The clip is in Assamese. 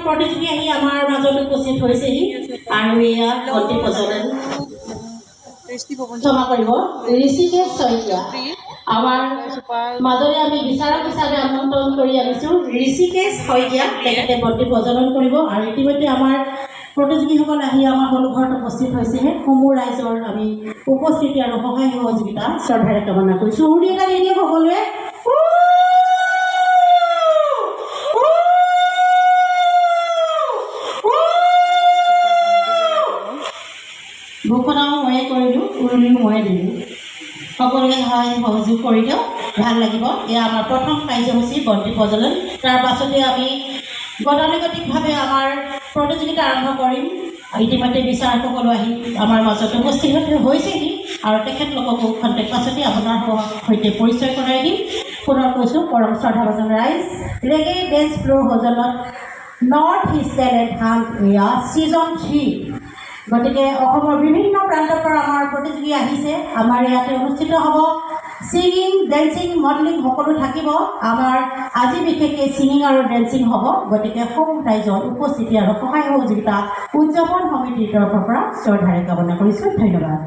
প্ৰতিযোগী আহি আমাৰ মাজত উপস্থিত হৈছেহি আৰু এয়া ভণ্টি প্ৰজ্বলন ক্ষমা কৰিব ঋষিকেশ শইকীয়া আমাৰ মাজৰে আমি বিচাৰক হিচাপে আমন্ত্ৰণ কৰি আনিছোঁ ঋষিকেশ শইকীয়া তেখেতে ভণ্টি প্ৰজ্বলন কৰিব আৰু ইতিমধ্যে আমাৰ প্ৰতিযোগীসকল আহি আমাৰ সন্মুখত উপস্থিত হৈছেহে সমূহ ৰাইজৰ আমি উপস্থিতি আৰু সহায় সহযোগিতা শ্ৰদ্ধাৰে কামনা কৰিছোঁ সুৰি এটা দি দিয়ক সকলোৱে ভূষণাও ময়ে কৰিলোঁ উৰুলিও ময়ে দিলোঁ সকলোকে সহায় সহযোগ কৰি দিয়ক ভাল লাগিব এয়া আমাৰ প্ৰথম কাৰ্যসূচী ভণ্টি প্ৰজ্বলন তাৰ পাছতে আমি গতানুগতিকভাৱে আমাৰ প্ৰতিযোগিতা আৰম্ভ কৰিম ইতিমধ্যে বিচাৰকসকলো আহি আমাৰ মাজত উপস্থিত হৈছেহি আৰু তেখেতলোককো খন্তেক পাছতে আপোনাৰ সৈতে পৰিচয় কৰাই দিম পুনৰ কৈছোঁ পৰম শ্ৰদ্ধাভাজন ৰাইজ ৰেগে ডেন্স ফ্ল'ৰ হোটেলত নৰ্থ ইষ্ট টেলেণ্ট হাণ্ট এয়া ছিজন 3 গতিকে অসমৰ বিভিন্ন প্ৰান্তৰ পৰা আমাৰ প্ৰতিযোগী আহিছে আমাৰ ইয়াতে অনুষ্ঠিত হ'ব ছিংগিং ডেন্সিং মডেলিং সকলো থাকিব আমাৰ আজি বিশেষকৈ ছিংগিং আৰু ডেন্সিং হ'ব গতিকে সমূহ ৰাইজৰ উপস্থিতি আৰু সহায় সহযোগিতা উদযাপন সমিতিৰ তৰফৰ পৰা শ্ৰদ্ধাৰে কামনা কৰিছোঁ ধন্যবাদ